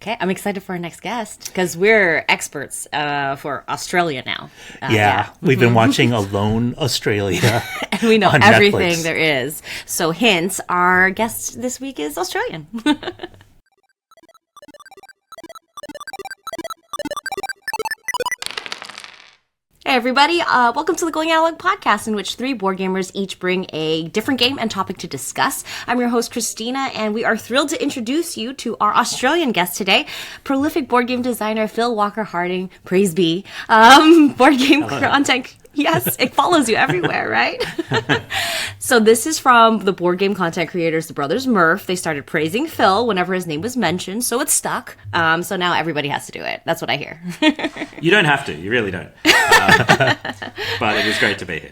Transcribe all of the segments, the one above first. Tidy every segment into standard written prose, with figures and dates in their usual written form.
Okay, I'm excited for our next guest because we're experts for Australia now. We've been watching Alone Australia. And we know on everything Netflix. there is. So hence, our guest this week is Australian. Hey everybody, welcome to the Going Analog podcast, in which three board gamers each bring a different game and topic to discuss. I'm your host, Christina, and we are thrilled to introduce you to our Australian guest today, prolific board game designer Phil Walker-Harding, praise be, board game content. Yes, it follows you everywhere, right? So this is from the board game content creators, the brothers Murph. They started praising Phil whenever his name was mentioned, so it's stuck. So now everybody has to do it. That's what I hear. You don't have to. You really don't. But it is great to be here.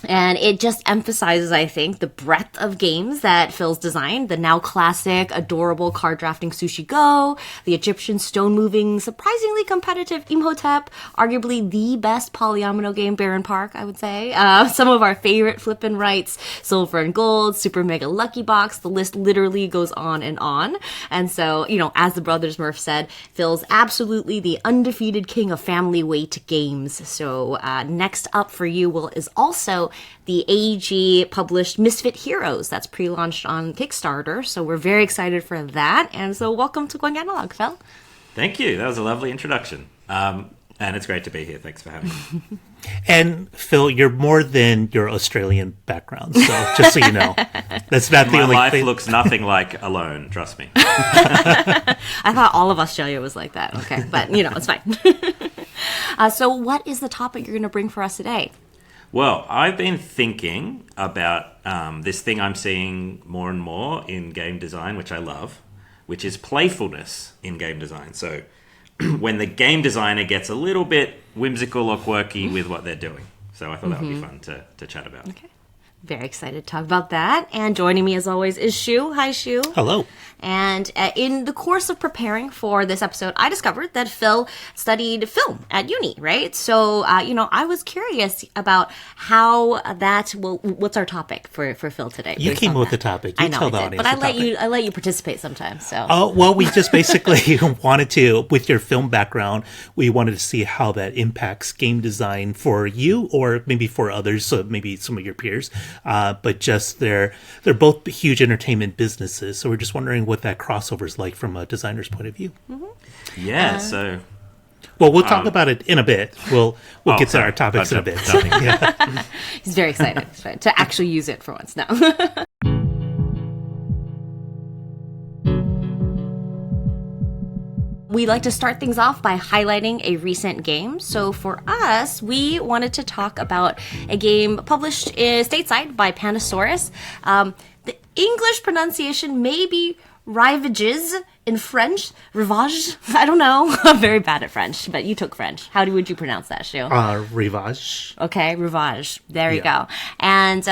And it just emphasizes, I think, the breadth of games that Phil's designed. The now classic, adorable card drafting Sushi Go, the Egyptian stone-moving, surprisingly competitive Imhotep, arguably the best polyomino game, Barenpark, I would say. Some of our favorite flip and writes, Silver and Gold, Super Mega Lucky Box. The list literally goes on and on. And so, as the brothers Murph said, Phil's absolutely the undefeated king of family weight games. So next up for you is also the AEG published Misfit Heroes that's pre-launched on Kickstarter. So we're very excited for that. And so welcome to Going Analog, Phil. Thank you. That was a lovely introduction. And it's great to be here. Thanks for having me. And Phil, you're more than your Australian background, so just so you know. That's not the only My life thing. looks nothing like Alone, trust me. I thought all of Australia was like that. Okay, but it's fine. So what is the topic you're going to bring for us today? Well, I've been thinking about this thing I'm seeing more and more in game design, which I love, which is playfulness in game design. So when the game designer gets a little bit whimsical or quirky with what they're doing. So I thought that would be fun to chat about. Okay. Very excited to talk about that. And joining me as always is Shoe. Hi, Shoe. Hello. And in the course of preparing for this episode, I discovered that Phil studied film at uni, right? So, I was curious about how what's our topic for Phil today? You came up with the topic. You I know tell I the did, audience but the I let you participate sometimes. So. Oh, well, we just basically wanted to, with your film background, we wanted to see how that impacts game design for you or maybe for others, so maybe some of your peers. But just they're both huge entertainment businesses, so we're just wondering what that crossover is like from a designer's point of view. Mm-hmm. Yeah, so... Well, we'll talk about it in a bit. We'll get to our topics in a bit. Yeah. He's very excited to actually use it for once now. We like to start things off by highlighting a recent game. So for us, we wanted to talk about a game published stateside by Panasaurus. The English pronunciation may be Rivages in French. Rivages? I don't know. I'm very bad at French, but you took French. Would you pronounce that, Shu? Rivage. Okay, Rivage. There you go. And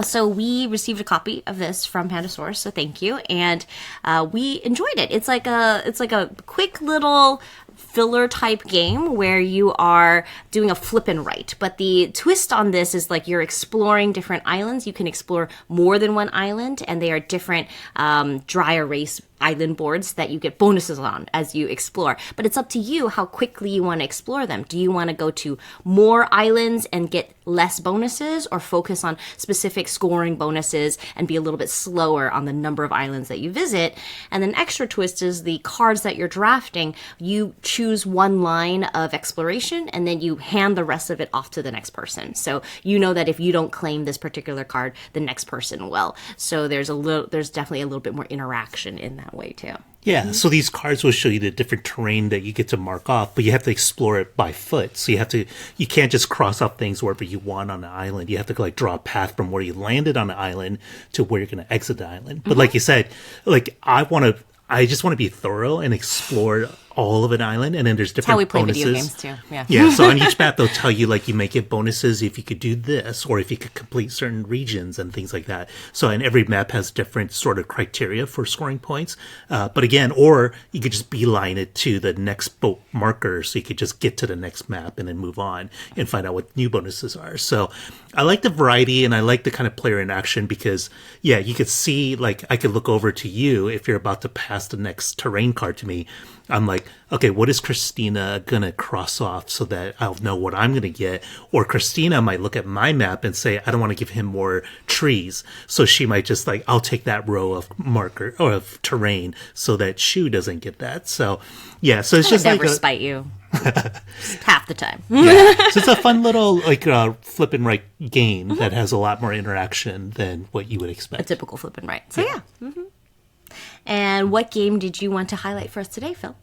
so we received a copy of this from Panasaurus, so thank you. And we enjoyed it. It's like a quick little filler type game where you are doing a flip and write. But the twist on this is like you're exploring different islands. You can explore more than one island, and they are different dry erase island boards that you get bonuses on as you explore. But it's up to you how quickly you want to explore them. Do you want to go to more islands and get less bonuses, or focus on specific scoring bonuses and be a little bit slower on the number of islands that you visit? And then extra twist is the cards that you're drafting. You choose one line of exploration and then you hand the rest of it off to the next person. So you know that if you don't claim this particular card, the next person will. So there's definitely a little bit more interaction in that way too. Yeah, so these cards will show you the different terrain that you get to mark off, but you have to explore it by foot. So you can't just cross off things wherever you want on the island. You have to draw a path from where you landed on the island to where you're going to exit the island. But like you said, I just want to be thorough and explore all of an island, and then there's different How we play bonuses. video games too. Yeah. Yeah, so on each map, they'll tell you, like, you might get bonuses if you could do this, or if you could complete certain regions and things like that. So, and every map has different sort of criteria for scoring points. But again, or you could just beeline it to the next boat marker, so you could just get to the next map and then move on and find out what new bonuses are. So I like the variety, and I like the kind of player interaction because, yeah, you could see, like, I could look over to you if you're about to pass the next terrain card to me. I'm like, okay, what is Christina gonna cross off so that I'll know what I'm gonna get? Or Christina might look at my map and say, I don't want to give him more trees. So she might just like, I'll take that row of marker or of terrain so that Shoe doesn't get that. So yeah, so it's just I never like spite you. Just half the time. yeah. So it's a fun little like flip and right game that has a lot more interaction than what you would A expect. typical flip and right. So yeah. And what game did you want to highlight for us today, Phil?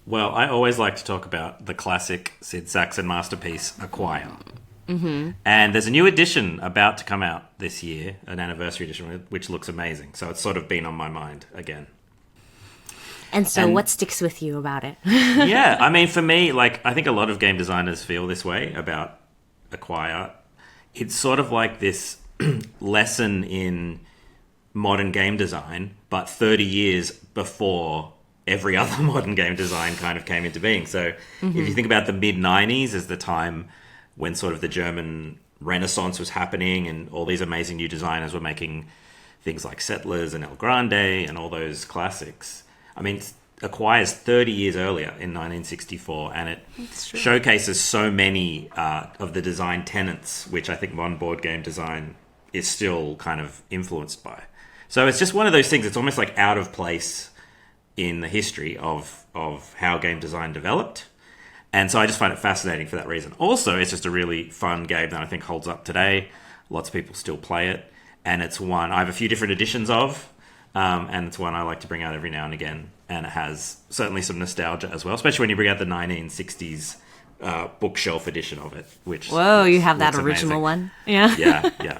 Well, I always like to talk about the classic Sid Saxon masterpiece, Acquire. Mm-hmm. And there's a new edition about to come out this year, an anniversary edition, which looks amazing. So it's sort of been on my mind again. And so what sticks with you about it? Yeah, I mean, for me, like, I think a lot of game designers feel this way about Acquire. It's sort of like this lesson in modern game design, but 30 years before every other modern game design kind of came into being. So if you think about the mid-90s as the time when sort of the German Renaissance was happening and all these amazing new designers were making things like Settlers and El Grande and all those classics. I mean, Acquire's 30 years earlier in 1964, and it showcases so many of the design tenets, which I think modern board game design is still kind of influenced by. So it's just one of those things. It's almost like out of place in the history of how game design developed. And so I just find it fascinating for that reason. Also, it's just a really fun game that I think holds up today. Lots of people still play it. And it's one I have a few different editions of. And it's one I like to bring out every now and again. And it has certainly some nostalgia as well, especially when you bring out the 1960s bookshelf edition of it. Which Whoa, you have that looks original amazing. one? Yeah. Yeah.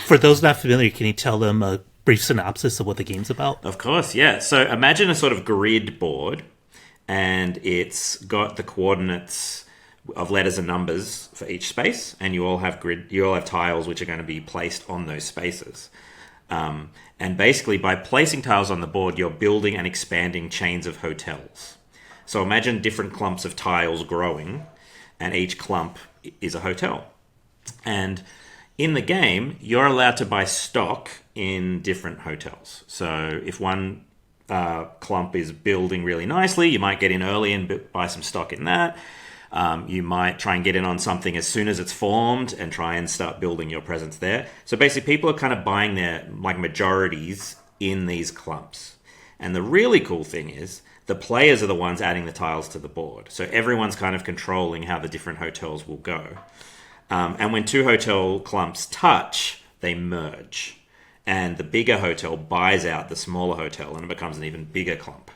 For those not familiar, can you tell them a brief synopsis of what the game's about? Of course, yeah. So imagine a sort of grid board, and it's got the coordinates of letters and numbers for each space, and you all have tiles which are going to be placed on those spaces. And basically, by placing tiles on the board, you're building and expanding chains of hotels. So imagine different clumps of tiles growing, and each clump is a hotel. And in the game, you're allowed to buy stock in different hotels. So if one clump is building really nicely, you might get in early and buy some stock in that. You might try and get in on something as soon as it's formed and try and start building your presence there. So basically, people are kind of buying their like majorities in these clumps. And the really cool thing is the players are the ones adding the tiles to the board. So everyone's kind of controlling how the different hotels will go. And when two hotel clumps touch, they merge. And the bigger hotel buys out the smaller hotel and it becomes an even bigger clump.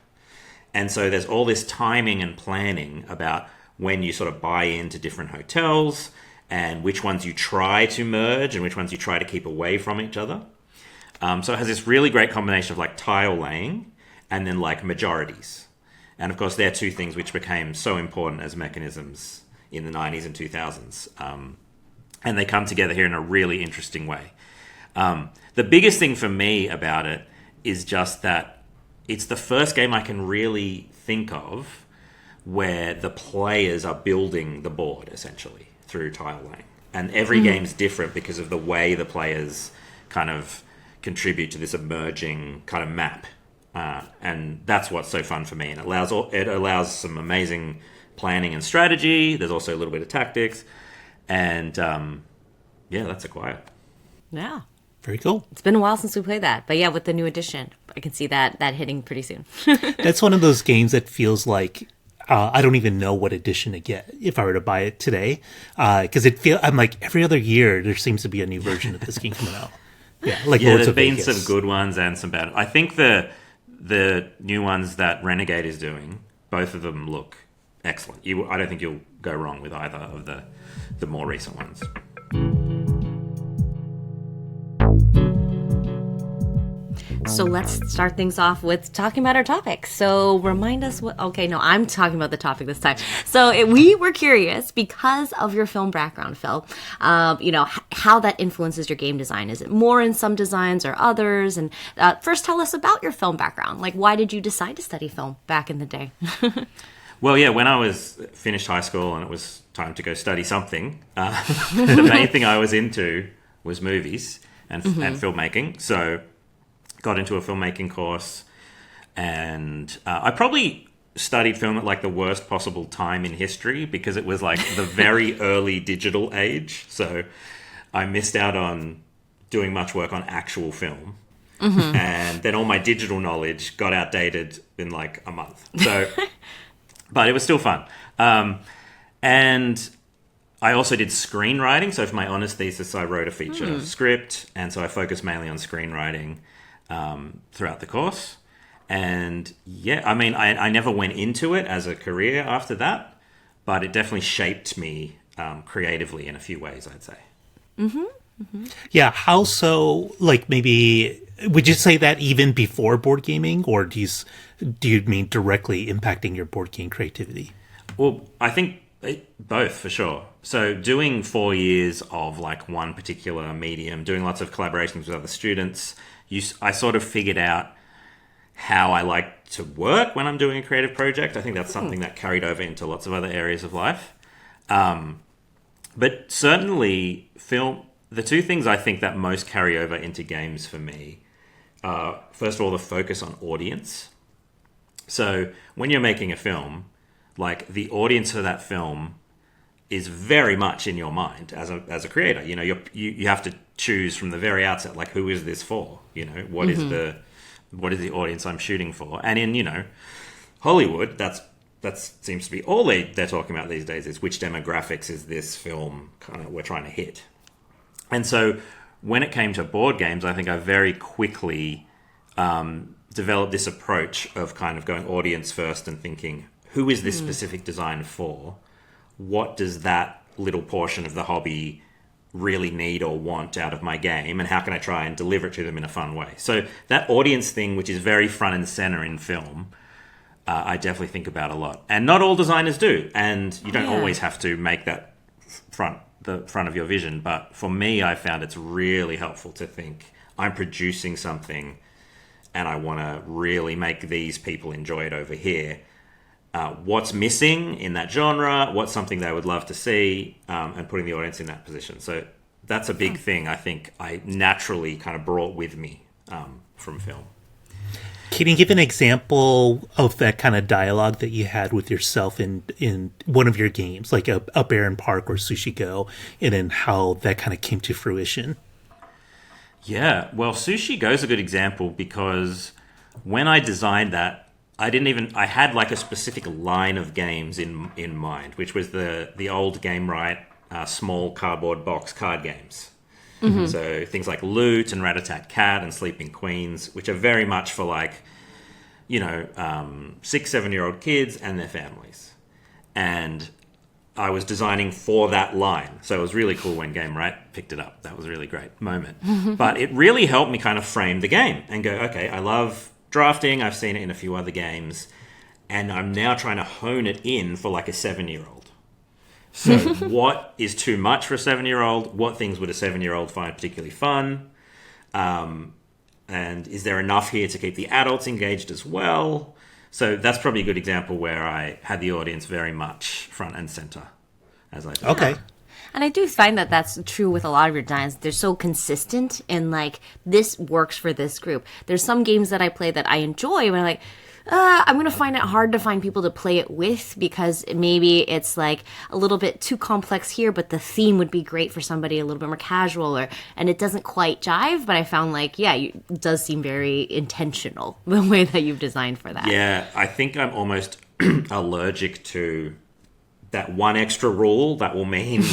And so there's all this timing and planning about when you sort of buy into different hotels and which ones you try to merge and which ones you try to keep away from each other. So it has this really great combination of like tile laying and then like majorities. And of course, they're two things which became so important as mechanisms in the 90s and 2000s. And they come together here in a really interesting way. The biggest thing for me about it is just that it's the first game I can really think of where the players are building the board, essentially, through tile laying. And every game's different because of the way the players kind of contribute to this emerging kind of map. And that's what's so fun for me. And it allows some amazing planning and strategy. There's also a little bit of tactics. And, yeah, that's Acquire. Yeah. Very cool. It's been a while since we played that. But yeah, with the new edition, I can see that hitting pretty soon. That's one of those games that feels like I don't even know what edition to get if I were to buy it today. Because I'm like, every other year, there seems to be a new version of this game coming out. Yeah, like Yeah, Lords there's of been Vegas. some good ones and some bad. I think the new ones that Renegade is doing, both of them look excellent. I don't think you'll go wrong with either of the more recent ones. So let's start things off with talking about our topic. So remind us what, okay, no, I'm talking about the topic this time. So we were curious because of your film background, Phil, how that influences your game design. Is it more in some designs or others? And first tell us about your film background. Like, why did you decide to study film back in the day? Well, yeah, when I was finished high school and it was time to go study something, the main thing I was into was movies and filmmaking. So got into a filmmaking course, and I probably studied film at like the worst possible time in history because it was like the very early digital age. So I missed out on doing much work on actual film. And then all my digital knowledge got outdated in like a month. So, but it was still fun. And I also did screenwriting. So for my honors thesis, I wrote a feature script. And so I focused mainly on screenwriting throughout the course. And yeah, I mean, I never went into it as a career after that, but it definitely shaped me creatively in a few ways, I'd say. Yeah, how so? Like, maybe would you say that even before board gaming, or do you mean directly impacting your board game creativity? Well, I think both for sure. So doing 4 years of like one particular medium, doing lots of collaborations with other students, I sort of figured out how I like to work when I'm doing a creative project. I think that's something that carried over into lots of other areas of life. But certainly film, the two things I think that most carry over into games for me are, first of all, the focus on audience. So when you're making a film, like the audience for that film is very much in your mind as a creator. You know, you have to choose from the very outset, like, who is this for? You know, what is the audience I'm shooting for? And in, Hollywood, that seems to be all they're talking about these days, is which demographics is this film kind of we're trying to hit. And so when it came to board games, I think I very quickly developed this approach of kind of going audience first and thinking, who is this specific design for? What does that little portion of the hobby really need or want out of my game? And how can I try and deliver it to them in a fun way? So that audience thing, which is very front and center in film, I definitely think about a lot. And not all designers do. And you don't always have to make that the front of your vision. But for me, I found it's really helpful to think, I'm producing something and I want to really make these people enjoy it over here. What's missing in that genre? What's something they would love to see? And putting the audience in that position. So that's a big thing I think I naturally kind of brought with me from film. Can you give an example of that kind of dialogue that you had with yourself in one of your games, like a Barenpark or Sushi Go, and then how that kind of came to fruition? Yeah, well, Sushi Go is a good example because when I designed that, I had like a specific line of games in mind, which was the old Game Right small cardboard box card games. So things like Loot and Rat-a-Tat-Cat and Sleeping Queens, which are very much for like, 6-7-year-old kids and their families. And I was designing for that line. So it was really cool when Game Right picked it up. That was a really great moment. But it really helped me kind of frame the game and go, okay, I love drafting. I've seen it in a few other games. And I'm now trying to hone it in for like a 7-year-old. So what is too much for a 7-year-old? What things would a 7-year-old find particularly fun? And is there enough here to keep the adults engaged as well? So that's probably a good example where I had the audience very much front and center as I did. Okay. And I do find that that's true with a lot of your designs. They're so consistent in like, this works for this group. There's some games that I play that I enjoy, but I'm like, I'm going to find it hard to find people to play it with because maybe it's like a little bit too complex here, but the theme would be great for somebody a little bit more casual, and it doesn't quite jive. But I found like, it does seem very intentional the way that you've designed for that. Yeah, I think I'm almost allergic to that one extra rule that will mean,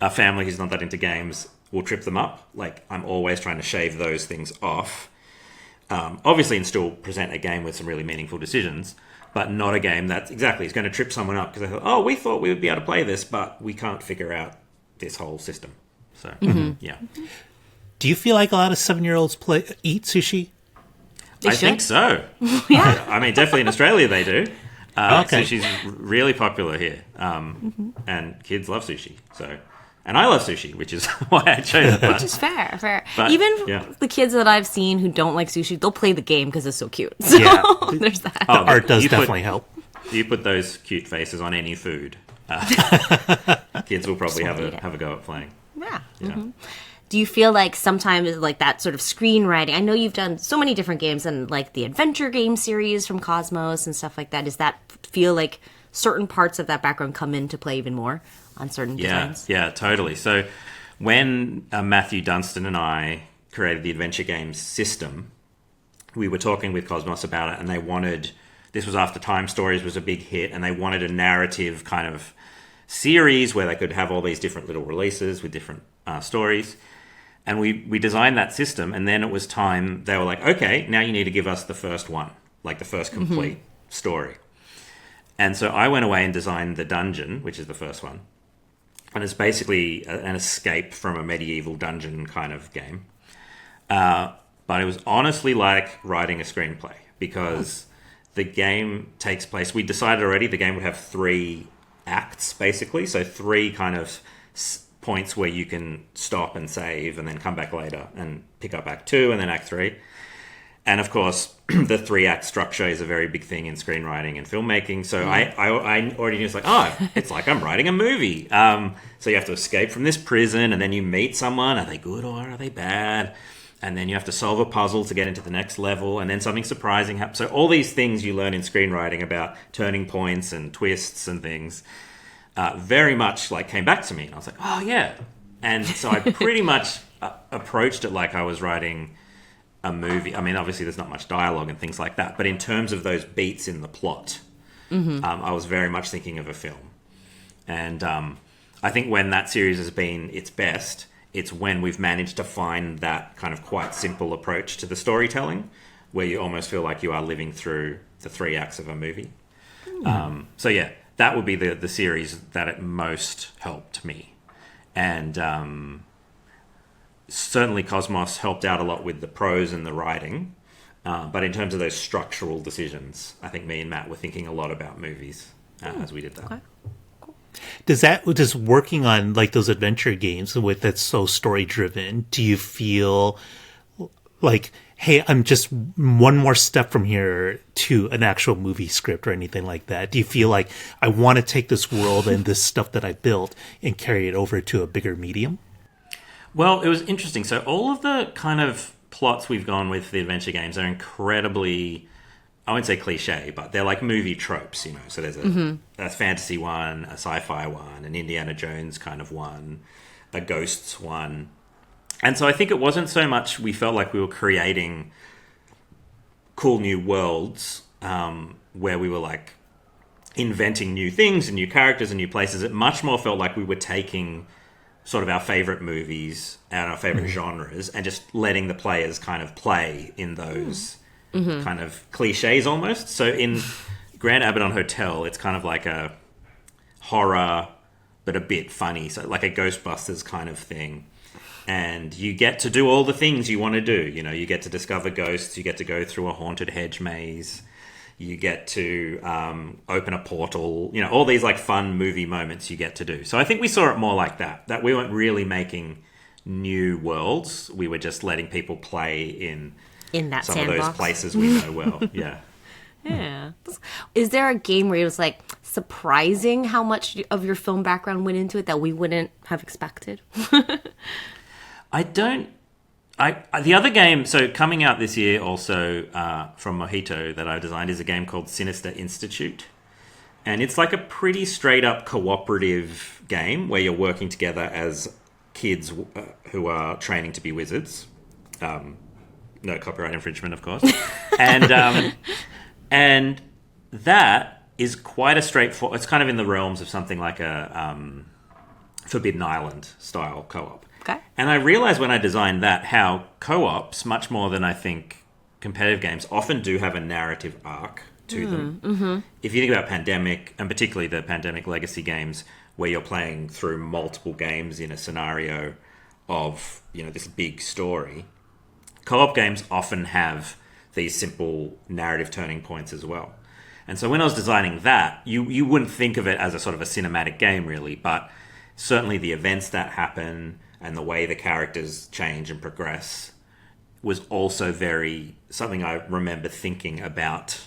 a family who's not that into games will trip them up. Like, I'm always trying to shave those things off. Obviously, and still present a game with some really meaningful decisions, but not a game that exactly is going to trip someone up because they thought, we thought we would be able to play this, but we can't figure out this whole system. So, yeah. Do you feel like a lot of 7-year-olds eat sushi? I think so. Yeah. I mean, definitely in Australia they do. Okay. Sushi's really popular here, and kids love sushi. So, and I love sushi, which is why I chose it. Which is fair. But, Even yeah. the kids that I've seen who don't like sushi, they'll play the game because it's so cute. So Yeah. there's that. The art does definitely help. You put those cute faces on any food, kids will probably have a go at playing. Yeah. You know? Do you feel like sometimes like that sort of screenwriting? I know you've done so many different games and like the adventure game series from Cosmos and stuff like that. Does that feel like certain parts of that background come into play even more on certain designs? Yeah, totally. So when Matthew Dunstan and I created the adventure games system, we were talking with Cosmos about it, and they wanted, this was after Time Stories was a big hit, and they wanted a narrative kind of series where they could have all these different little releases with different stories. And we designed that system, and then it was time, they were like, okay, now you need to give us the first one, like the first complete story. And so I went away and designed the dungeon, which is the first one. And it's basically an escape from a medieval dungeon kind of game. But it was honestly like writing a screenplay, because the game takes place, we decided already the game would have 3 acts, basically. So 3 kind of points where you can stop and save and then come back later and pick up Act 2 and then Act 3. And of course, the 3-act structure is a very big thing in screenwriting and filmmaking. So I already knew, it's like, it's like I'm writing a movie. So you have to escape from this prison, and then you meet someone. Are they good or are they bad? And then you have to solve a puzzle to get into the next level, and then something surprising happens. So all these things you learn in screenwriting about turning points and twists and things very much like came back to me. And I was like, oh yeah. And so I pretty much approached it like I was writing a movie. I mean, obviously there's not much dialogue and things like that, but in terms of those beats in the plot, I was very much thinking of a film. And I think when that series has been its best, it's when we've managed to find that kind of quite simple approach to the storytelling, where you almost feel like you are living through the 3 acts of a movie. So yeah, that would be the series that it most helped me. And certainly Cosmos helped out a lot with the prose and the writing. But in terms of those structural decisions, I think me and Matt were thinking a lot about movies as we did that. Okay. Does working on like those adventure games with that's so story driven, do you feel like, hey, I'm just one more step from here to an actual movie script or anything like that? Do you feel like I want to take this world and this stuff that I built and carry it over to a bigger medium? Well, it was interesting. So all of the kind of plots we've gone with the adventure games are incredibly, I wouldn't say cliche, but they're like movie tropes, you know. So there's a fantasy one, a sci-fi one, an Indiana Jones kind of one, a ghosts one. And so I think it wasn't so much we felt like we were creating cool new worlds where we were like inventing new things and new characters and new places. It much more felt like we were taking sort of our favorite movies and our favorite genres and just letting the players kind of play in those kind of cliches almost. So in Grand Abaddon Hotel, it's kind of like a horror, but a bit funny. So like a Ghostbusters kind of thing. And you get to do all the things you want to do. You know, you get to discover ghosts. You get to go through a haunted hedge maze. You get to open a portal. You know, all these like fun movie moments you get to do. So I think we saw it more like that. That we weren't really making new worlds. We were just letting people play in that some sandbox. of those places we know well. Yeah. Yeah. Is there a game where it was like surprising how much of your film background went into it that we wouldn't have expected? The other game, so coming out this year also from Mojito that I designed is a game called Sinister Institute. And it's like a pretty straight up cooperative game where you're working together as kids who are training to be wizards. No copyright infringement, of course. And that is quite a straightforward, it's kind of in the realms of something like a Forbidden Island style co-op. Okay. And I realized when I designed that how co-ops, much more than I think competitive games, often do have a narrative arc to them. Mm-hmm. If you think about Pandemic, and particularly the Pandemic Legacy games, where you're playing through multiple games in a scenario, of, this big story, co-op games often have these simple narrative turning points as well. And so when I was designing that, you wouldn't think of it as a sort of a cinematic game really, but certainly the events that happen and the way the characters change and progress was also very something I remember thinking about,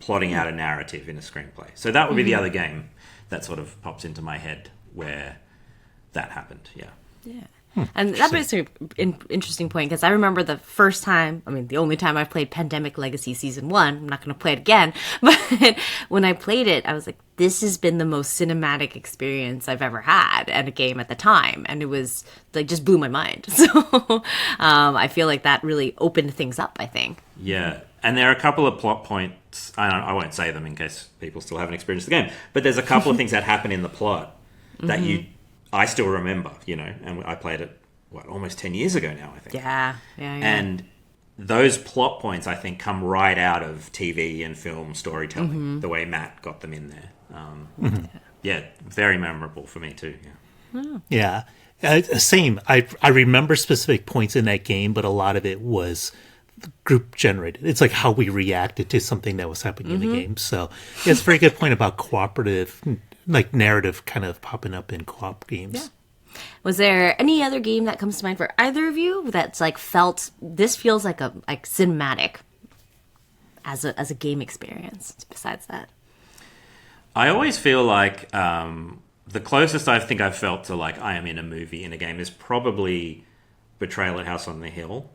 plotting out a narrative in a screenplay. So that would be the other game that sort of pops into my head where that happened. Yeah. Yeah. And that was an interesting point, because I remember the first time, the only time I played Pandemic Legacy Season 1, I'm not going to play it again, but when I played it, I was like, this has been the most cinematic experience I've ever had at a game at the time. And it was like, just blew my mind. So I feel like that really opened things up, I think. Yeah. And there are a couple of plot points, I won't say them in case people still haven't experienced the game, but there's a couple of things that happen in the plot that I still remember, and I played it, almost 10 years ago now, I think. Yeah. And those plot points, I think, come right out of TV and film storytelling, the way Matt got them in there. Yeah, very memorable for me too. Yeah. Same. I remember specific points in that game, but a lot of it was group generated. It's like how we reacted to something that was happening in the game. So yeah, it's a very good point about cooperative, like narrative kind of popping up in co-op games. Yeah. Was there any other game that comes to mind for either of you that's like this feels like a cinematic as a game experience besides that? I always feel like the closest I think I've felt to like I am in a movie in a game is probably Betrayal at House on the Hill.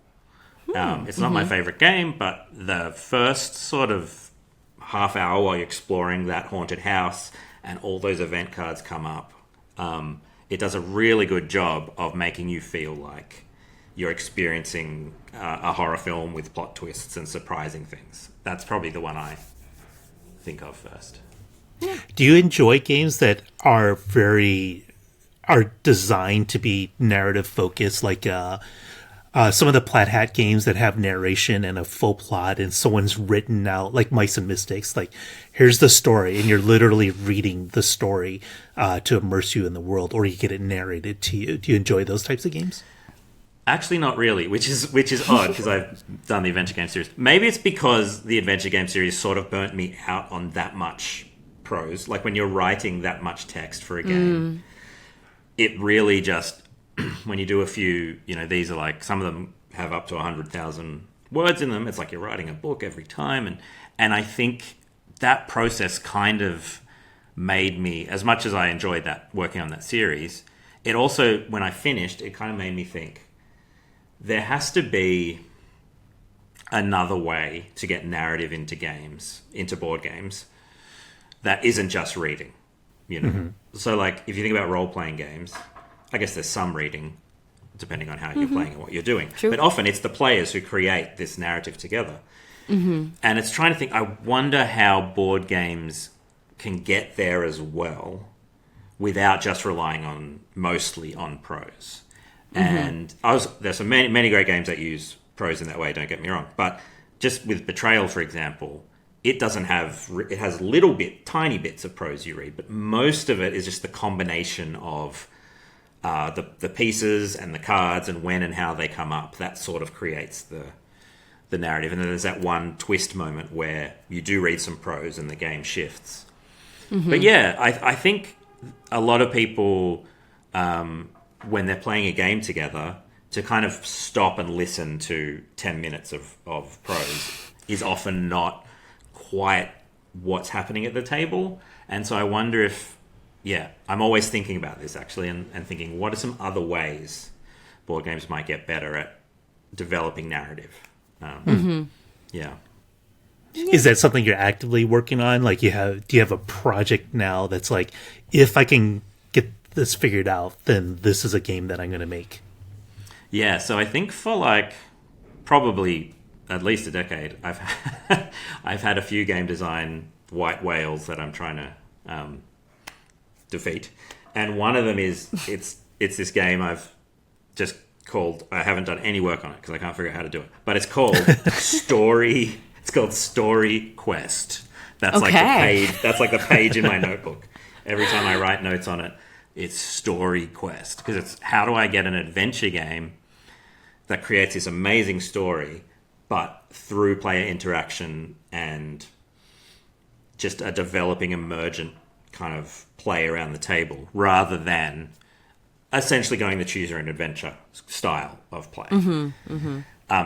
It's not my favorite game, but the first sort of half hour while you're exploring that haunted house and all those event cards come up, it does a really good job of making you feel like you're experiencing a horror film with plot twists and surprising things. That's probably the one I think of first. Do you enjoy games that are designed to be narrative focused, like some of the Plaid Hat games that have narration and a full plot and someone's written out, like Mice and Mystics, like here's the story and you're literally reading the story to immerse you in the world, or you get it narrated to you? Do you enjoy those types of games? Actually, not really, which is odd because I've done the adventure game series. Maybe it's because the adventure game series sort of burnt me out on that much prose. Like when you're writing that much text for a game, it really just... when you do a few, these are like, some of them have up to 100,000 words in them. It's like you're writing a book every time. And I think that process kind of made me, as much as I enjoyed that, working on that series, it also, when I finished, it kind of made me think there has to be another way to get narrative into games, into board games, that isn't just reading, So like, if you think about role-playing games, I guess there's some reading, depending on how you're playing and what you're doing. True. But often it's the players who create this narrative together. And it's trying to think, I wonder how board games can get there as well without just relying mostly on prose. And there's some many great games that use prose in that way, don't get me wrong. But just with Betrayal, for example, it has tiny bits of prose you read, but most of it is just the combination of the pieces and the cards and when and how they come up. That sort of creates the narrative. And then there's that one twist moment where you do read some prose and the game shifts. But yeah, I think a lot of people, when they're playing a game together, to kind of stop and listen to 10 minutes of prose is often not quite what's happening at the table. And so I wonder if... Yeah, I'm always thinking about this, actually, and thinking, what are some other ways board games might get better at developing narrative? Yeah. Is that something you're actively working on? Like, do you have a project now that's like, if I can get this figured out, then this is a game that I'm going to make? Yeah, so I think for like probably at least a decade, I've had a few game design white whales that I'm trying to defeat, and one of them is it's this game I've just called, I haven't done any work on it because I can't figure out how to do it, but it's called Story. It's called Story Quest. That's like the page in my notebook every time I write notes on it. It's story quest, because it's how do I get an adventure game that creates this amazing story, but through player interaction and just a developing emergent kind of play around the table, rather than essentially going the choose your own adventure style of play.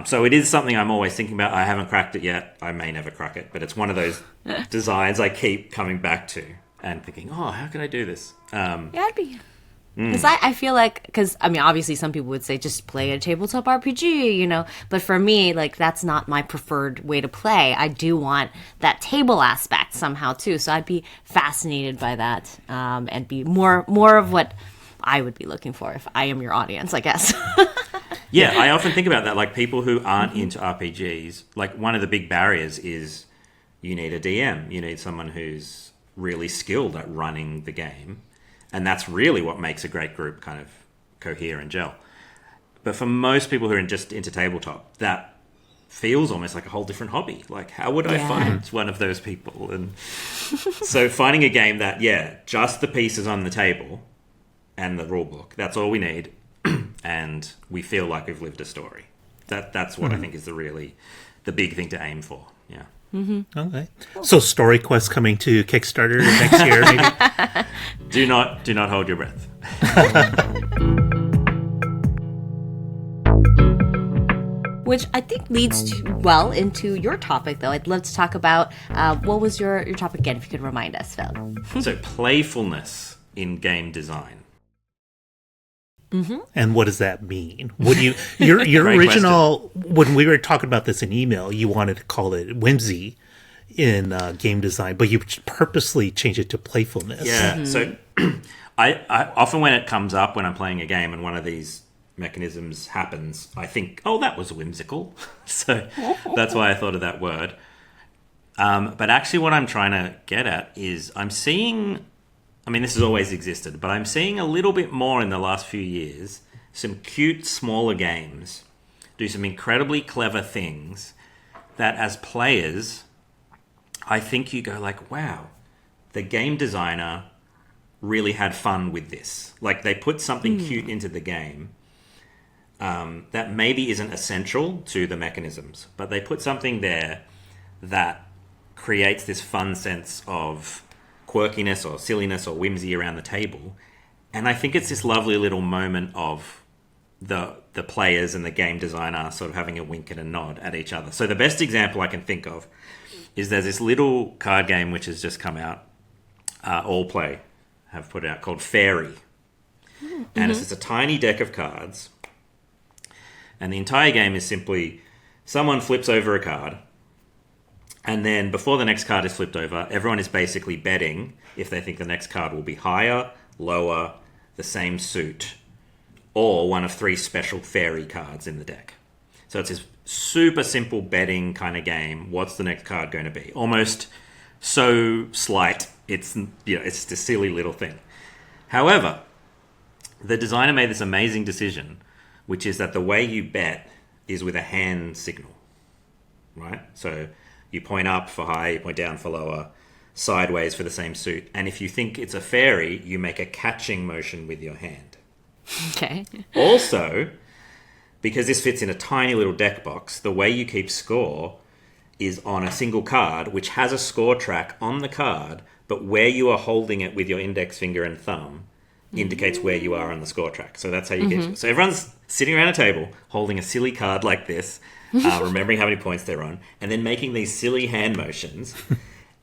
So it is something I'm always thinking about. I haven't cracked it yet. I may never crack it, but it's one of those designs I keep coming back to and thinking, oh, how can I do this? Yeah, it'd be... Because I feel like, because, I mean, obviously some people would say just play a tabletop RPG, you know, but for me, like, that's not my preferred way to play. I do want that table aspect somehow, too, so I'd be fascinated by that, and be more of what I would be looking for if I am your audience, I guess. Yeah, I often think about that, like, people who aren't into RPGs, like, one of the big barriers is you need a DM. You need someone who's really skilled at running the game. And that's really what makes a great group kind of cohere and gel. But for most people who are just into tabletop, that feels almost like a whole different hobby. Like, how would I find one of those people? And so finding a game that, just the pieces on the table and the rule book, that's all we need. And we feel like we've lived a story. That's what I think is the big thing to aim for. Yeah. Okay. So Story Quest coming to Kickstarter next year, maybe? Do not hold your breath. Which I think leads well into your topic, though. I'd love to talk about, what was your topic again, if you could remind us, Phil? So playfulness in game design. And what does that mean? Would you your original question. When we were talking about this in email, you wanted to call it whimsy in game design, but you purposely changed it to playfulness. Yeah. So I often, when it comes up when I'm playing a game and one of these mechanisms happens, I think, oh, that was whimsical. So that's why I thought of that word. But actually, what I'm trying to get at is I'm seeing. I mean, this has always existed, but I'm seeing a little bit more in the last few years, some cute, smaller games do some incredibly clever things that as players, I think you go like, wow, the game designer really had fun with this. Like, they put something cute into the game that maybe isn't essential to the mechanisms, but they put something there that creates this fun sense of quirkiness or silliness or whimsy around the table. And I think it's this lovely little moment of the players and the game designer sort of having a wink and a nod at each other. So the best example I can think of is there's this little card game which has just come out, All Play have put it out, called Fairy. And it's just a tiny deck of cards. And the entire game is simply someone flips over a card, and then before the next card is flipped over, everyone is basically betting if they think the next card will be higher, lower, the same suit, or one of 3 special fairy cards in the deck. So it's this super simple betting kind of game. What's the next card going to be? Almost so slight, it's just a silly little thing. However, the designer made this amazing decision, which is that the way you bet is with a hand signal, right? So you point up for high, you point down for lower, sideways for the same suit. And if you think it's a fairy, you make a catching motion with your hand. Okay. Also, because this fits in a tiny little deck box, the way you keep score is on a single card, which has a score track on the card, but where you are holding it with your index finger and thumb indicates where you are on the score track. So that's how you get. So everyone's sitting around a table holding a silly card like this, remembering how many points they're on, and then making these silly hand motions.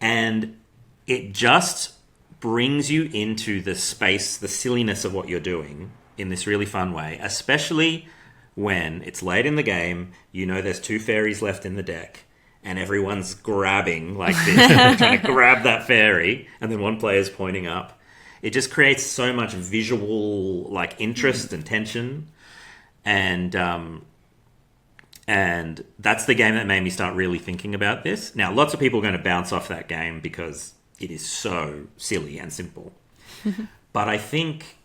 And it just brings you into the space, the silliness of what you're doing in this really fun way, especially when it's late in the game, you know there's 2 fairies left in the deck, and everyone's grabbing like this, trying to grab that fairy, and then one player's pointing up. It just creates so much visual like interest and tension. And that's the game that made me start really thinking about this. Now, lots of people are going to bounce off that game because it is so silly and simple. But I think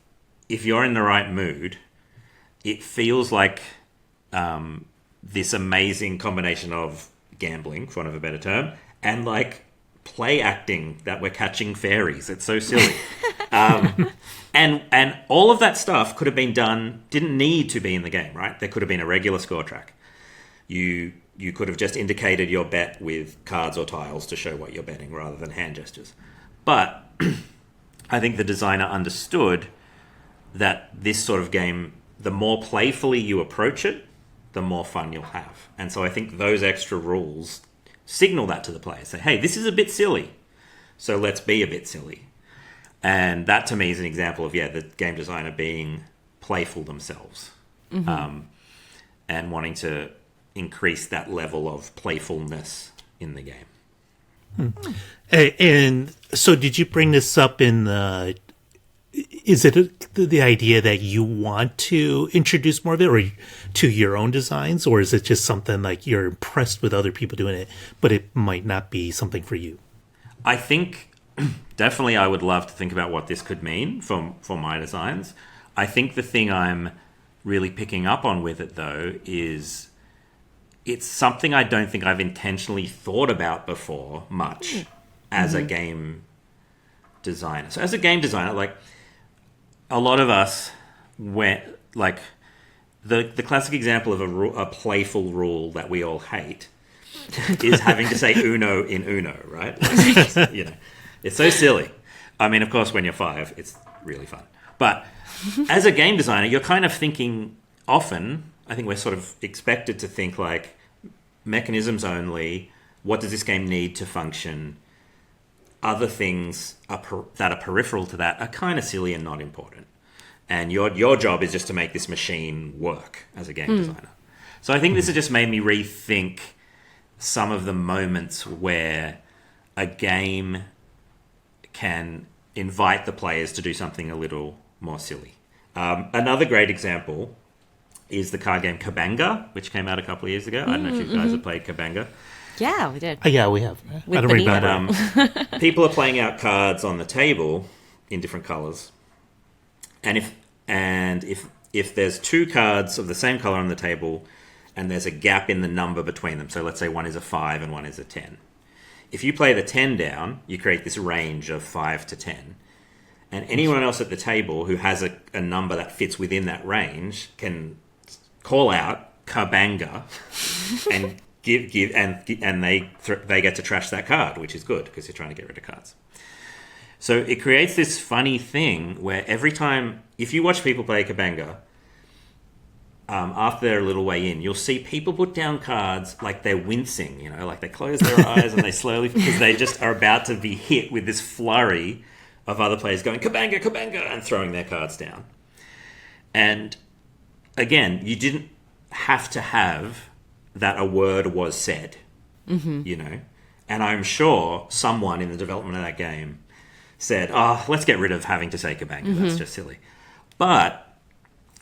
if you're in the right mood, it feels like this amazing combination of gambling, for want of a better term, and like play acting that we're catching fairies. It's so silly. And all of that stuff could have been done, didn't need to be in the game, right? There could have been a regular score track. You could have just indicated your bet with cards or tiles to show what you're betting rather than hand gestures. But I think the designer understood that this sort of game, the more playfully you approach it, the more fun you'll have. And so I think those extra rules signal that to the players. Say, hey, this is a bit silly, so let's be a bit silly. And that to me is an example of, the game designer being playful themselves, and wanting to increase that level of playfulness in the game. And so did you bring this up in the... Is it the idea that you want to introduce more of it or to your own designs? Or is it just something like you're impressed with other people doing it, but it might not be something for you? I think definitely I would love to think about what this could mean for my designs. I think the thing I'm really picking up on with it, though, is it's something I don't think I've intentionally thought about before much as a game designer. So as a game designer, like... a lot of us went like the classic example of a playful rule that we all hate is having to say Uno in Uno, right? Like, it's so silly. I mean, of course, when you're 5, it's really fun. But as a game designer, you're kind of thinking often, I think we're sort of expected to think like mechanisms only. What does this game need to function? Other things that are peripheral to that are kind of silly and not important. And your job is just to make this machine work as a game designer. So I think this has just made me rethink some of the moments where a game can invite the players to do something a little more silly. Another great example is the card game Kabanga, which came out a couple of years ago. I don't know if you guys have played Kabanga. Yeah, we did. Yeah, we have. With I don't remember. But people are playing out cards on the table in different colors, and if there's 2 cards of the same color on the table, and there's a gap in the number between them, so let's say one is a 5 and one is a 10. If you play the 10 down, you create this range of 5 to 10, and anyone else at the table who has a number that fits within that range can call out Kabanga and they get to trash that card, which is good because you're trying to get rid of cards. So it creates this funny thing where every time, if you watch people play Kabanga, after they're a little way in, you'll see people put down cards like they're wincing, like they close their eyes and they slowly, because they just are about to be hit with this flurry of other players going Kabanga, Kabanga, and throwing their cards down. And again, you didn't have to have that a word was said, and I'm sure someone in the development of that game said, let's get rid of having to say Kabanga, that's just silly. But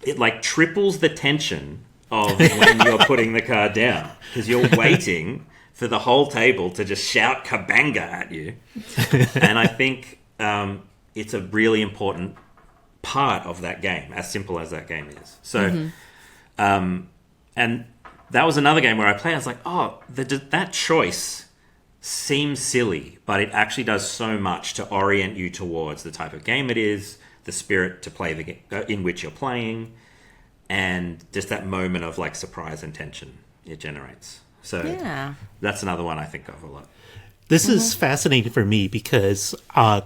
it like triples the tension of when you're putting the card down, because you're waiting for the whole table to just shout Kabanga at you. And I think it's a really important part of that game, as simple as that game is. So, and that was another game where I played. I was like, that choice seems silly, but it actually does so much to orient you towards the type of game it is, the spirit to play the game in which you're playing, and just that moment of like surprise and tension it generates. So that's another one I think of a lot. This is fascinating for me because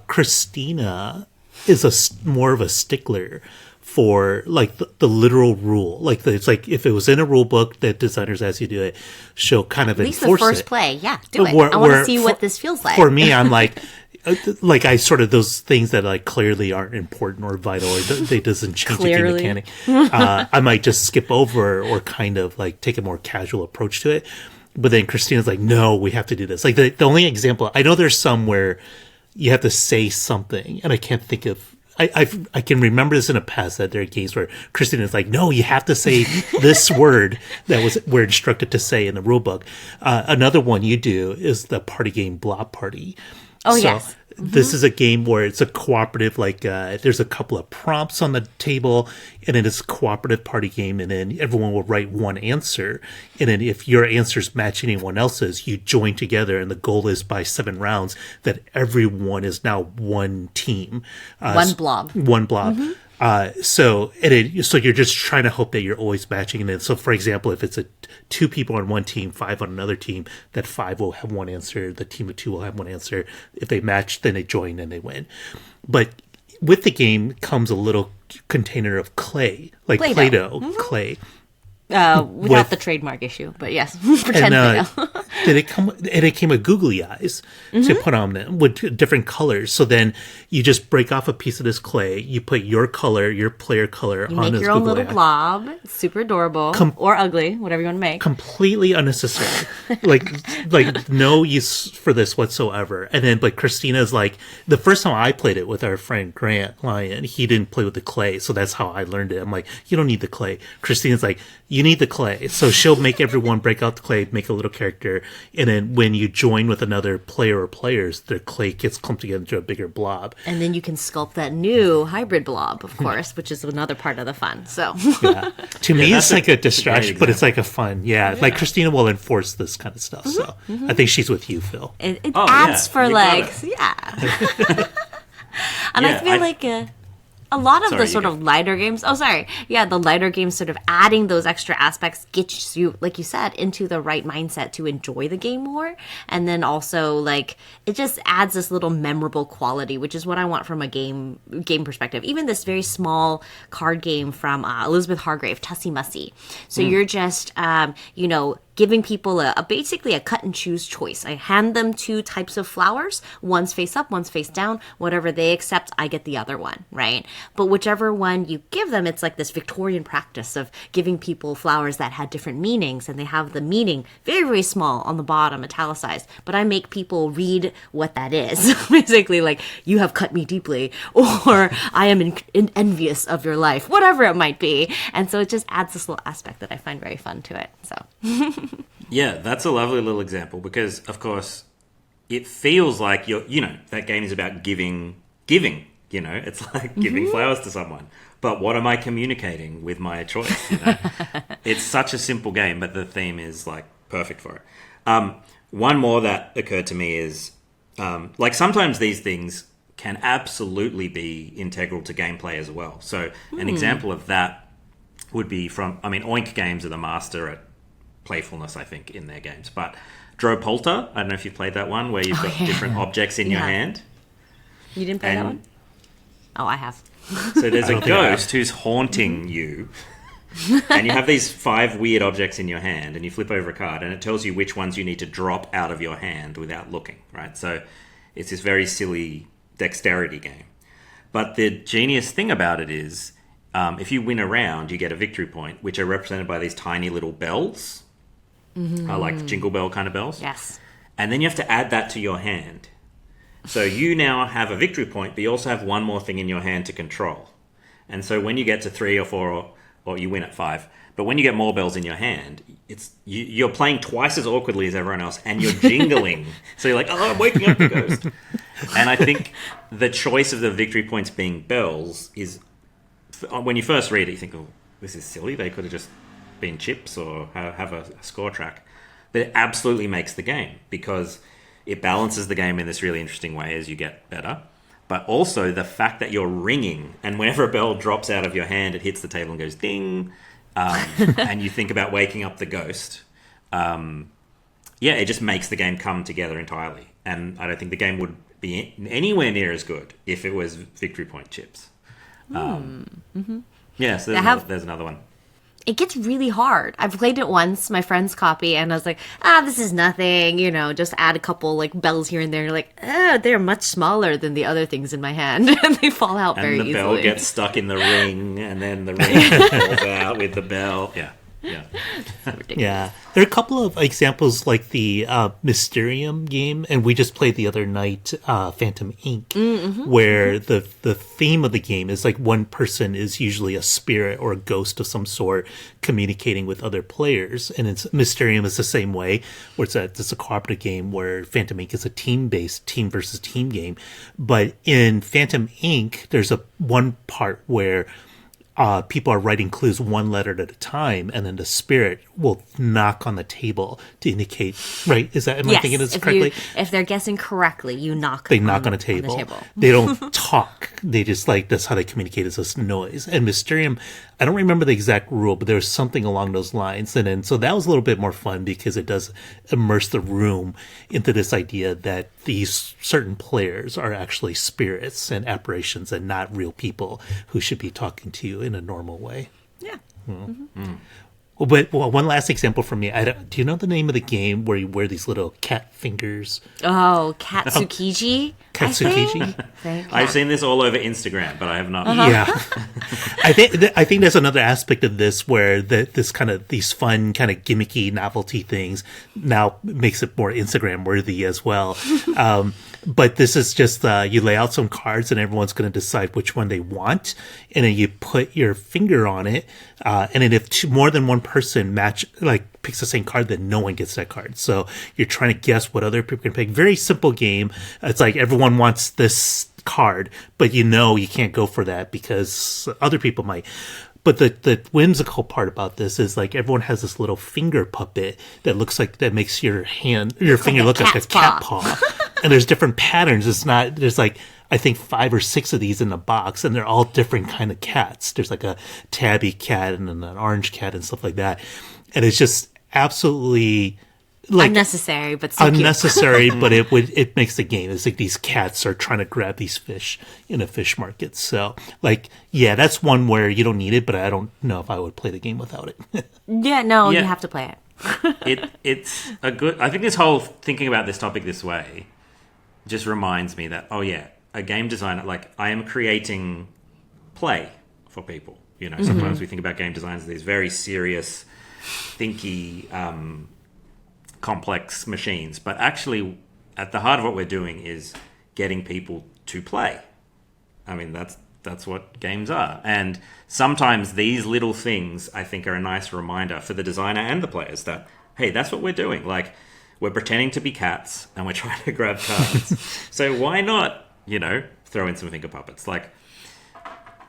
Christina is more of a stickler for like the literal rule. Like it's like if it was in a rule book that designers ask you to do it, she'll kind of enforce it. At least the first play, do it. I want to see what this feels like. For me, I'm like I sort of those things that like clearly aren't important or vital or they doesn't change the game mechanic. I might just skip over or kind of like take a more casual approach to it. But then Christina's like, no, we have to do this. Like the only example, I know there's some where you have to say something, and I can't think of. I can remember this in the past that there are games where Christina's like, no, you have to say this word that we're instructed to say in the rule book. Another one you do is the party game Block Party, Oh, yes. This is a game where it's a cooperative, like there's a couple of prompts on the table, and then it's a cooperative party game, and then everyone will write one answer. And then if your answers match anyone else's, you join together, and the goal is by 7 rounds that everyone is now one team. One blob. One blob. So you're just trying to hope that you're always matching. And then, so for example, if it's 2 people on one team, 5 on another team, that 5 will have one answer. The team of 2 will have one answer. If they match, then they join and they win. But with the game comes a little container of clay, like Play-Doh clay. Without the trademark issue, but yes, pretend Play-Doh. It came with googly eyes to put on them with different colors. So then you just break off a piece of this clay, you put your color, your player color You on make this your own googly little eye. blob. It's super adorable or ugly, whatever you want to make. Completely unnecessary. like no use for this whatsoever. And then, but Christina's like, the first time I played it with our friend Grant Lyon, he didn't play with the clay, so that's how I learned it. I'm like, you don't need the clay. Christina's like, you need the clay. So she'll make everyone break out the clay, make a little character, and then when you join with another player or players, the clay gets clumped together into a bigger blob. And then you can sculpt that new hybrid blob, of course, which is another part of the fun. So Yeah. To me, it's like a great distraction, but it's like a fun. Yeah. Like Christina will enforce this kind of stuff. So I think she's with you, Phil. it Oh, adds yeah. for You like, got yeah. And I Yeah, feel like a lot of Sorry, the you sort go. of lighter games, the lighter games sort of adding those extra aspects gets you, like you said, into the right mindset to enjoy the game more. And then also, like, it just adds this little memorable quality, which is what I want from a game perspective. Even this very small card game from Elizabeth Hargrave, Tussie Mussy. So you're just, giving people basically a cut and choose choice. I hand them 2 types of flowers. One's face up, one's face down. Whatever they accept, I get the other one, right? But whichever one you give them, it's like this Victorian practice of giving people flowers that had different meanings, and they have the meaning very, very small on the bottom, italicized. But I make people read what that is. Basically, like, you have cut me deeply, or I am envious of your life, whatever it might be. And so it just adds this little aspect that I find very fun to it. So Yeah, that's a lovely little example because, of course, it feels like that game is about giving, it's like giving flowers to someone. But what am I communicating with my choice? It's such a simple game, but the theme is like perfect for it. One more that occurred to me is like sometimes these things can absolutely be integral to gameplay as well. So an example of that would be Oink Games are the master at playfulness, I think, in their games. But Dropolta, I don't know if you've played that one, where you've got different objects in your hand. you didn't play that one? Oh, I have. So there's a ghost who's haunting you, and you have these 5 weird objects in your hand, and you flip over a card, and it tells you which ones you need to drop out of your hand without looking, right? So it's this very silly dexterity game. But the genius thing about it is, if you win a round, you get a victory point, which are represented by these tiny little bells, like jingle bell kind of bells. Yes. And then you have to add that to your hand. So you now have a victory point, but you also have one more thing in your hand to control. And so when you get to 3 or 4, or you win at 5, but when you get more bells in your hand, you're playing twice as awkwardly as everyone else, and you're jingling. So you're like, oh, I'm waking up the ghost. And I think the choice of the victory points being bells is, when you first read it, you think, oh, this is silly. They could have just been chips or have a score track. But it absolutely makes the game because it balances the game in this really interesting way as you get better. But also the fact that you're ringing, and whenever a bell drops out of your hand, it hits the table and goes ding, and you think about waking up the ghost. It just makes the game come together entirely. And I don't think the game would be anywhere near as good if it was victory point chips. Yeah, so there's another one. It gets really hard. I've played it once, my friend's copy, and I was like, this is nothing, just add a couple like bells here and there. And you're like, they're much smaller than the other things in my hand. And they fall out very easily. And the bell gets stuck in the ring, and then the ring falls out with the bell. Yeah. Yeah. Yeah, there are a couple of examples like the Mysterium game, and we just played the other night, Phantom Inc., where the theme of the game is like one person is usually a spirit or a ghost of some sort communicating with other players, and it's Mysterium is the same way, where it's a cooperative game where Phantom Inc. is a team-based team versus team game, but in Phantom Inc. there's one part where people are writing clues one letter at a time, and then the spirit will knock on the table to indicate. Right? Am I thinking this correctly? If they're guessing correctly, you knock. They knock on a table. They don't talk. They just that's how they communicate is this noise. And Mysterium, I don't remember the exact rule, but there's something along those lines. And then so that was a little bit more fun because it does immerse the room into this idea that these certain players are actually spirits and apparitions and not real people who should be talking to you in a normal way. Yeah. But one last example from me. Do you know the name of the game where you wear these little cat fingers? Oh, Katsukiji. Katsukiji. I've seen this all over Instagram, but I have not. Yeah, I think there's another aspect of this where this kind of these fun kind of gimmicky novelty things now makes it more Instagram worthy as well. But this is just you lay out some cards and everyone's going to decide which one they want, and then you put your finger on it, and then if more than one person picks the same card, then no one gets that card. So you're trying to guess what other people can pick. Very simple game. It's like everyone wants this card, but you can't go for that because other people might. But the whimsical part about this is like everyone has this little finger puppet that makes your finger look like a cat paw. And there's different patterns. There's like, I think 5 or 6 of these in the box, and they're all different kind of cats. There's like a tabby cat and an orange cat and stuff like that. And it's just absolutely unnecessary, but so unnecessary, but it makes the game. It's like these cats are trying to grab these fish in a fish market. So that's one where you don't need it, but I don't know if I would play the game without it. You have to play it. It's a good. I think this whole thinking about this topic this way just reminds me that a game designer, like I am creating play for people. Sometimes we think about game design as these very serious, thinky, complex machines, but actually at the heart of what we're doing is getting people to play. I mean, that's what games are. And sometimes these little things, I think, are a nice reminder for the designer and the players that, hey, that's what we're doing. Like, we're pretending to be cats and we're trying to grab cards. So why not, throw in some finger puppets? Like,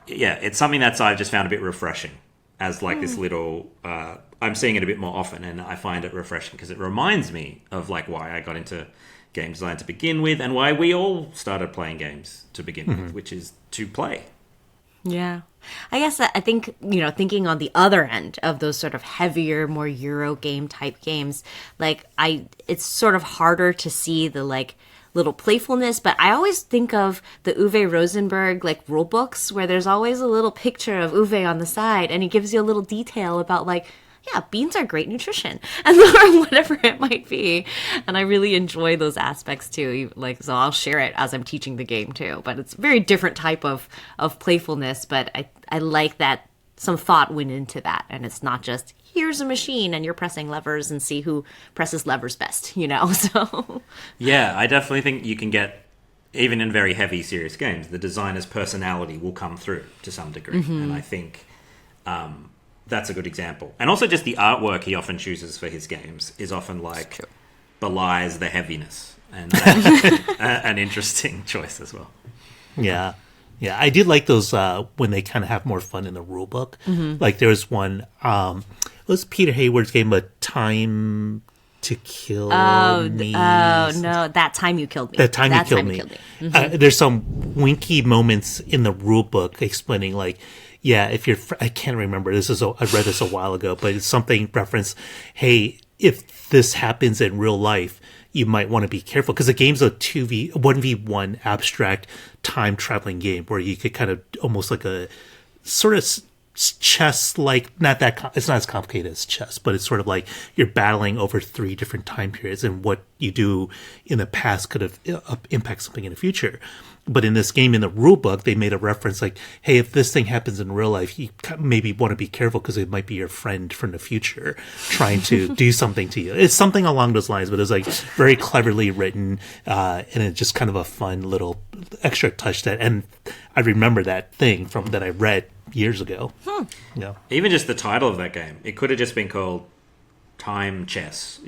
it's something that's I've just found a bit refreshing as like this little... I'm seeing it a bit more often, and I find it refreshing because it reminds me of like why I got into game design to begin with and why we all started playing games to begin with, which is to play. Yeah. I guess I think, thinking on the other end of those sort of heavier, more Euro game type games, it's sort of harder to see the little playfulness, but I always think of the Uwe Rosenberg rule books where there's always a little picture of Uwe on the side and he gives you a little detail about beans are great nutrition and or whatever it might be. And I really enjoy those aspects too. So I'll share it as I'm teaching the game too, but it's a very different type of playfulness, but I like that some thought went into that. And it's not just, here's a machine and you're pressing levers and see who presses levers best, so. Yeah, I definitely think you can get, even in very heavy, serious games, the designer's personality will come through to some degree. And I think that's a good example. And also just the artwork he often chooses for his games is often belies the heaviness. And an interesting choice as well. Yeah. Yeah, I did like those when they kind of have more fun in the rule book. Like there was one, it was Peter Hayward's game, A Time to Kill Me. Oh, no, That Time You Killed Me. That Time You Killed Me. There's some winky moments in the rule book explaining if you're, I can't remember, I read this a while ago, but it's something reference, hey, if this happens in real life, you might want to be careful because the game's a 1v1 abstract time traveling game where you could kind of almost like a sort of chess, like not that it's not as complicated as chess, but it's sort of like you're battling over 3 different time periods, and what you do in the past could have impact something in the future. But in this game, in the rule book, they made a reference like, hey, if this thing happens in real life, you maybe want to be careful because it might be your friend from the future trying to do something to you. It's something along those lines, but it's like very cleverly written, and it's just kind of a fun little extra touch and I remember that thing that I read years ago. Yeah. Even just the title of that game, it could have just been called Time Chess,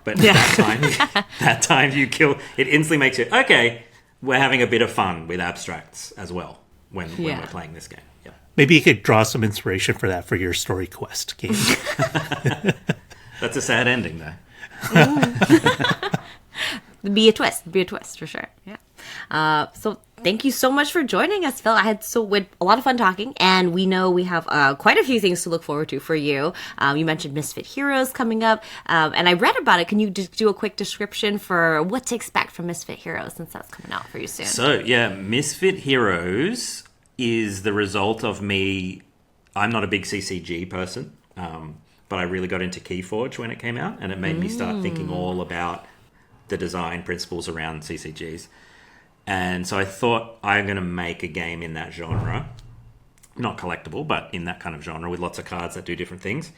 But that time you kill, it instantly makes you, okay, we're having a bit of fun with abstracts as well when we're playing this game. Yeah. Maybe you could draw some inspiration for that for your Story Quest game. That's a sad ending, though. Be a twist for sure. Yeah. So thank you so much for joining us, Phil. I had a lot of fun talking, and we know we have quite a few things to look forward to for you. You mentioned Misfit Heroes coming up, and I read about it. Can you just do a quick description for what to expect from Misfit Heroes, since that's coming out for you soon? So, Misfit Heroes is the result of me. I'm not a big CCG person, but I really got into Keyforge when it came out, and it made me start thinking all about the design principles around CCGs. And so I thought, I'm going to make a game in that genre. Not collectible, but in that kind of genre with lots of cards that do different things.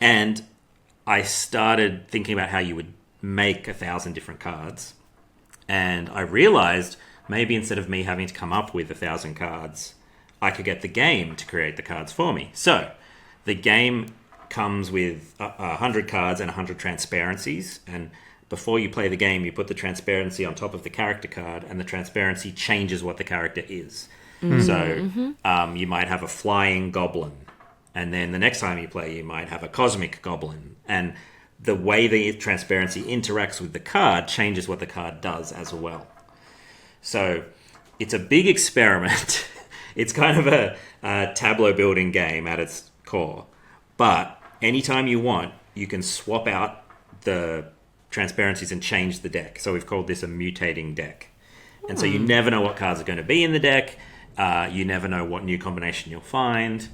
And I started thinking about how you would make 1,000 different cards. And I realized maybe instead of me having to come up with 1,000 cards, I could get the game to create the cards for me. So the game comes with 100 cards and 100 transparencies. And before you play the game, you put the transparency on top of the character card, and the transparency changes what the character is. So you might have a flying goblin, and then the next time you play, you might have a cosmic goblin. And the way the transparency interacts with the card changes what the card does as well. So it's a big experiment. It's kind of a tableau building game at its core. But anytime you want, you can swap out the transparencies and change the deck. So we've called this a mutating deck. And so you never know what cards are going to be in the deck. You never know what new combination you'll find.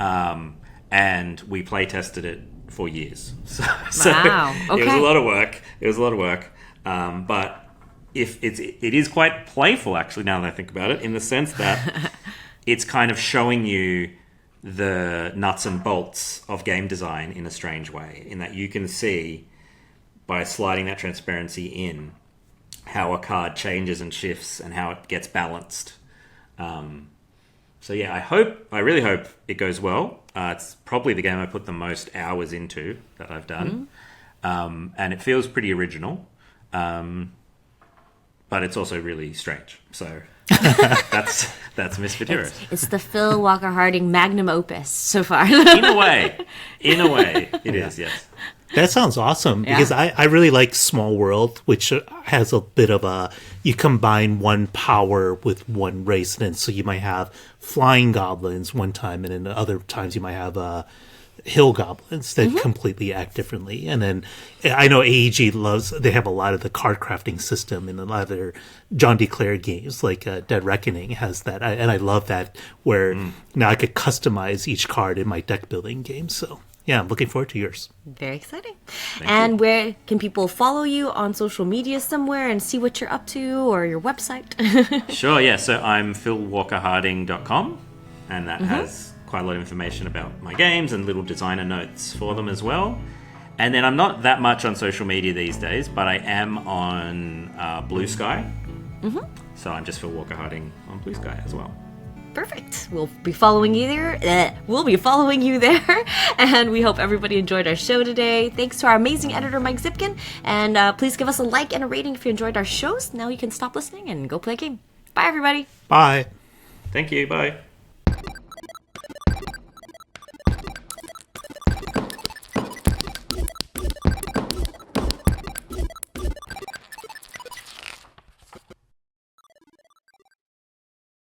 And we play tested it for years. So wow. Okay. It was a lot of work. But it is quite playful, actually, now that I think about it, in the sense that it's kind of showing you the nuts and bolts of game design in a strange way, in that you can see by sliding that transparency in how a card changes and shifts and how it gets balanced. So yeah, I really hope it goes well. It's probably the game I put the most hours into that I've done. And it feels pretty original, but it's also really strange. So that's Misfit Heroes. It's the Phil Walker Harding magnum opus so far. In a way, it is, yes. That sounds awesome, because I really like Small World, which has a bit of you combine one power with one race, and then so you might have flying goblins one time, and then other times you might have hill goblins that completely act differently. And then I know AEG they have a lot of the card crafting system in a lot of their John DeClaire games, like Dead Reckoning has that. And I love that, where now I could customize each card in my deck building game. So yeah, I'm looking forward to yours. Very exciting. Thank and you. Where can people follow you on social media somewhere and see what you're up to, or your website? Sure, yeah. So I'm philwalkerharding.com, and that has quite a lot of information about my games and little designer notes for them as well. And then I'm not that much on social media these days, but I am on Blue Sky. So I'm just Phil Walker Harding on Blue Sky as well. Perfect. We'll be following you there. And we hope everybody enjoyed our show today. Thanks to our amazing editor, Mike Zipkin. And please give us a like and a rating if you enjoyed our shows. Now you can stop listening and go play a game. Bye, everybody. Bye. Thank you. Bye.